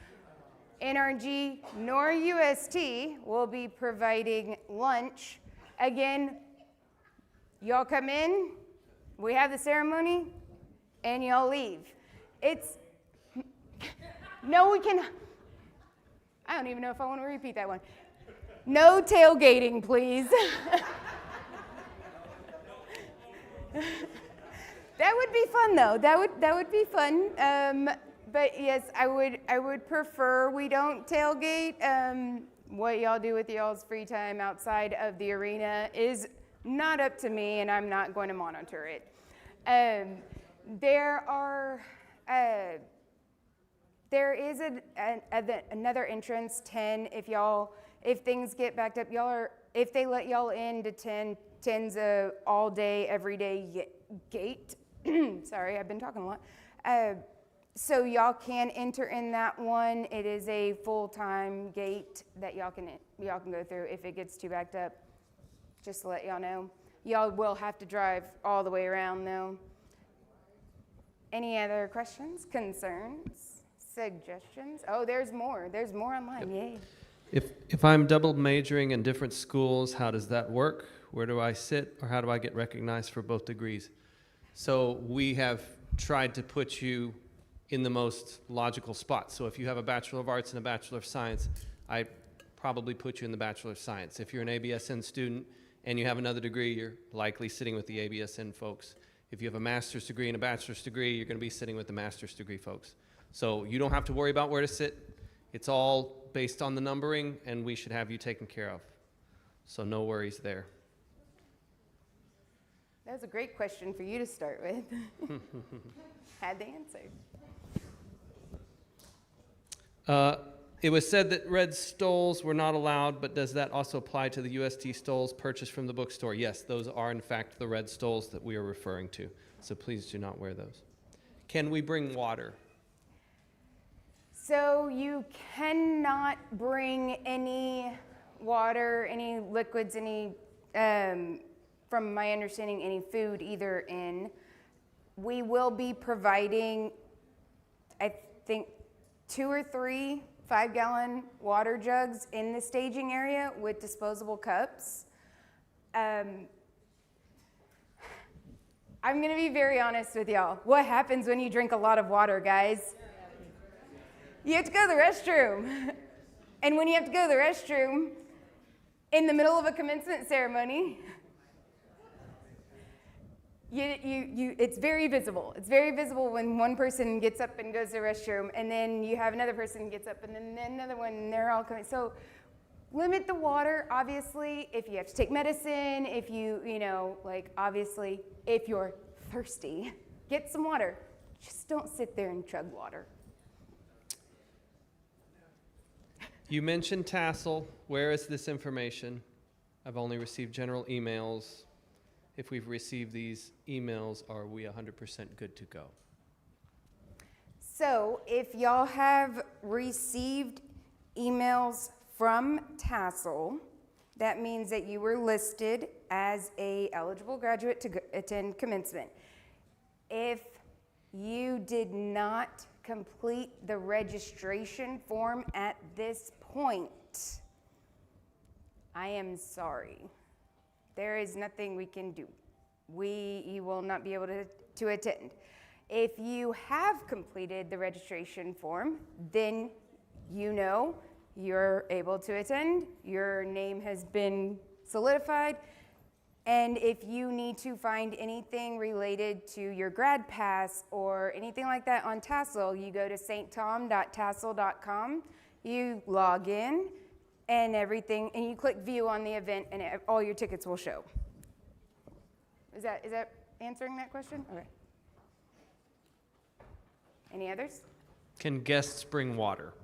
NRG nor UST will be providing lunch. Again, y'all come in, we have the ceremony, and y'all leave. No, we can, I don't even know if I want to repeat that one. No tailgating, please. That would be fun, though. That would be fun. But yes, I would prefer we don't tailgate. What y'all do with y'all's free time outside of the arena is not up to me, and I'm not going to monitor it. There is another entrance, 10. If things get backed up, if they let y'all into 10, 10's a all day, every day gate. Sorry, I've been talking a lot. So y'all can enter in that one. It is a full-time gate that y'all can go through. If it gets too backed up, just to let y'all know. Y'all will have to drive all the way around, though. Any other questions, concerns, suggestions? Oh, there's more. There's more online. Yay. If I'm double majoring in different schools, how does that work? Where do I sit, or how do I get recognized for both degrees? So we have tried to put you in the most logical spot. So if you have a Bachelor of Arts and a Bachelor of Science, I probably put you in the Bachelor of Science. If you're an ABSN student and you have another degree, you're likely sitting with the ABSN folks. If you have a master's degree and a bachelor's degree, you're going to be sitting with the master's degree folks. So you don't have to worry about where to sit. It's all based on the numbering, and we should have you taken care of. So no worries there. That was a great question for you to start with. Had the answer. It was said that red stoles were not allowed, but does that also apply to the UST stoles purchased from the bookstore? Yes, those are in fact the red stoles that we are referring to. So please do not wear those. Can we bring water? So you cannot bring any water, any liquids, from my understanding, any food either in. We will be providing, I think, 2 or 3 5-gallon water jugs in the staging area with disposable cups. I'm gonna be very honest with y'all. What happens when you drink a lot of water, guys? You have to go to the restroom. And when you have to go to the restroom, in the middle of a commencement ceremony, It's very visible. It's very visible when one person gets up and goes to the restroom, and then you have another person gets up, and then another one, and they're all coming. So limit the water, obviously, if you have to take medicine, if obviously, if you're thirsty, get some water. Just don't sit there and chug water. You mentioned tassel. Where is this information? I've only received general emails. If we've received these emails, are we 100% good to go? So if y'all have received emails from Tassel, that means that you were listed as a eligible graduate to attend commencement. If you did not complete the registration form at this point, I am sorry. There is nothing we can do. You will not be able to attend. If you have completed the registration form, then you know you're able to attend. Your name has been solidified. And if you need to find anything related to your grad pass or anything like that on Tassel, you go to sttom.tassel.com, you log in and everything, and you click view on the event, and all your tickets will show. Is that answering that question? Okay. Any others? Can guests bring water?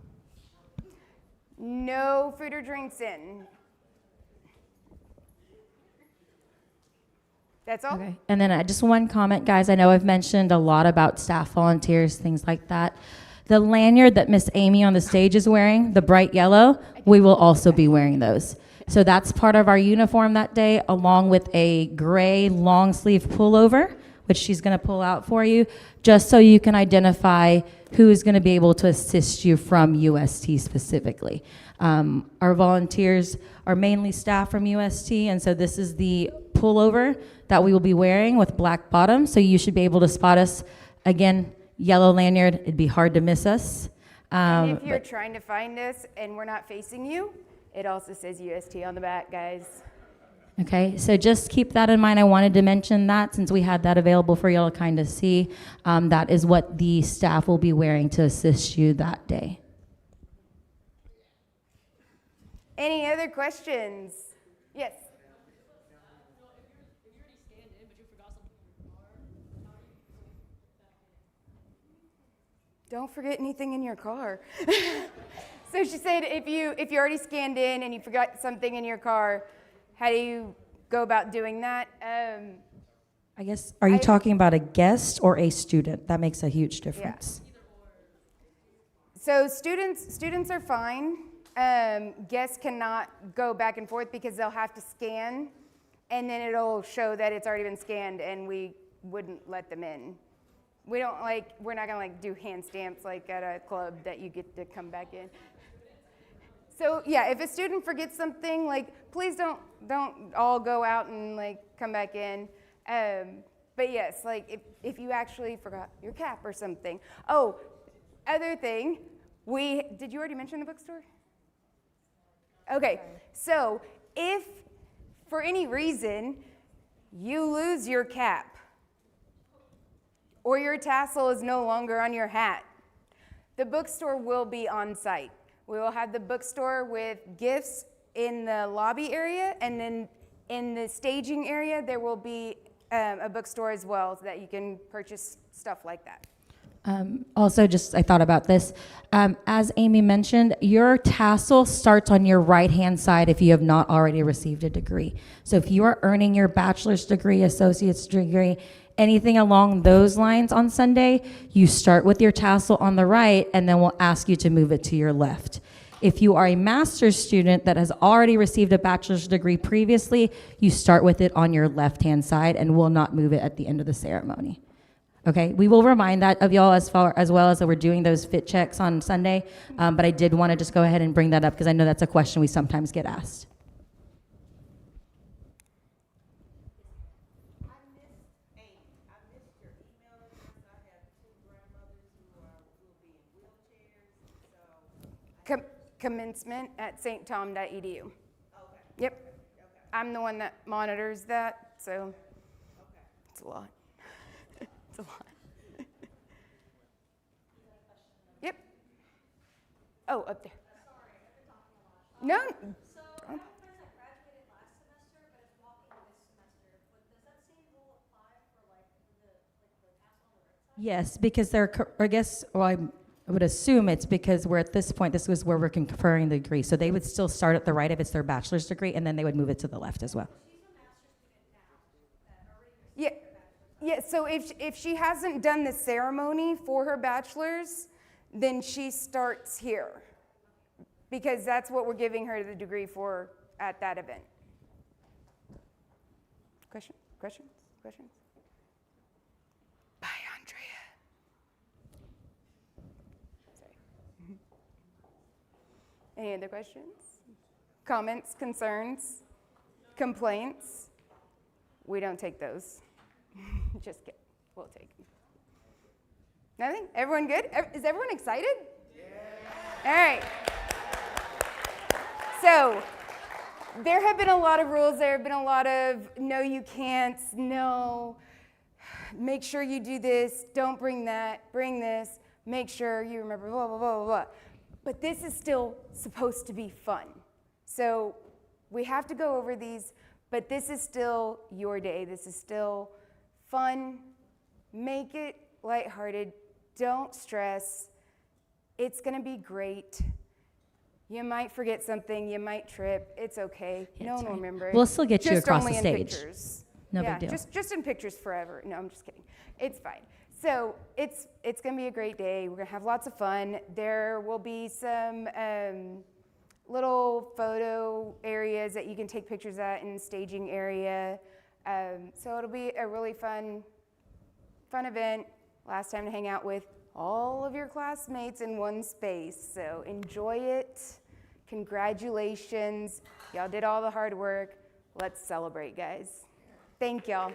No food or drinks in. That's all? Okay. And then just one comment, guys. I know I've mentioned a lot about staff volunteers, things like that. The lanyard that Miss Amy on the stage is wearing, the bright yellow, we will also be wearing those. So that's part of our uniform that day, along with a gray long sleeve pullover, which she's going to pull out for you, just so you can identify who is going to be able to assist you from UST specifically. Our volunteers are mainly staff from UST, and so this is the pullover that we will be wearing with black bottoms, so you should be able to spot us. Again, yellow lanyard, it'd be hard to miss us. And if you're trying to find us and we're not facing you, it also says UST on the back, guys. Okay, so just keep that in mind. I wanted to mention that since we had that available for y'all to kind of see. That is what the staff will be wearing to assist you that day. Any other questions? Yes. Don't forget anything in your car. So she said if you already scanned in and you forgot something in your car, how do you go about doing that? I guess, are you talking about a guest or a student? That makes a huge difference. Yeah. So students are fine. Guests cannot go back and forth because they'll have to scan, and then it'll show that it's already been scanned, and we wouldn't let them in. We're not gonna do hand stamps like at a club that you get to come back in. So yeah, if a student forgets something, please don't all go out and come back in. But yes, if you actually forgot your cap or something. Oh, other thing, did you already mention the bookstore? Okay, so if for any reason you lose your cap or your tassel is no longer on your hat, the bookstore will be on site. We will have the bookstore with gifts in the lobby area, and then in the staging area, there will be a bookstore as well so that you can purchase stuff like that. Also, I thought about this. As Amy mentioned, your tassel starts on your right-hand side if you have not already received a degree. So if you are earning your bachelor's degree, associate's degree, anything along those lines on Sunday, you start with your tassel on the right, and then we'll ask you to move it to your left. If you are a master's student that has already received a bachelor's degree previously, you start with it on your left-hand side and will not move it at the end of the ceremony. Okay, we will remind that of y'all as well as that we're doing those fit checks on Sunday, but I did want to just go ahead and bring that up because I know that's a question we sometimes get asked. Commencement at sttom.edu. Okay. Yep. Okay. I'm the one that monitors that, so it's a lot. It's a lot. Yep. Oh, up there. No. So I have friends that graduated last semester, but it's walking this semester. But does that same rule apply for like the castle on the right side? Yes, because I guess, well, I would assume it's because we're at this point, this was where we're conferring the degree. So they would still start at the right if it's their bachelor's degree, and then they would move it to the left as well. Yeah. Yeah, so if she hasn't done the ceremony for her bachelor's, then she starts here. Because that's what we're giving her the degree for at that event. Questions? Bye, Andrea. Sorry. Any other questions? Comments, concerns, complaints? We don't take those. Just kidding. We'll take them. Nothing? Everyone good? Is everyone excited? Yeah. All right. So, there have been a lot of rules. There have been a lot of no, you can't, no, make sure you do this, don't bring that, bring this, make sure you remember, blah, blah, blah, blah, blah. But this is still supposed to be fun. So, we have to go over these, but this is still your day. This is still fun. Make it lighthearted. Don't stress. It's going to be great. You might forget something, you might trip, it's okay. No one will remember it. We'll still get you Just across only the in stage. Pictures. No Yeah, big deal. just in pictures forever. No, I'm just kidding. It's fine. So it's gonna be a great day. We're gonna have lots of fun. There will be some little photo areas that you can take pictures at in the staging area. So it'll be a really fun event. Last time to hang out with all of your classmates in one space. So enjoy it. Congratulations. Y'all did all the hard work. Let's celebrate, guys. Thank y'all.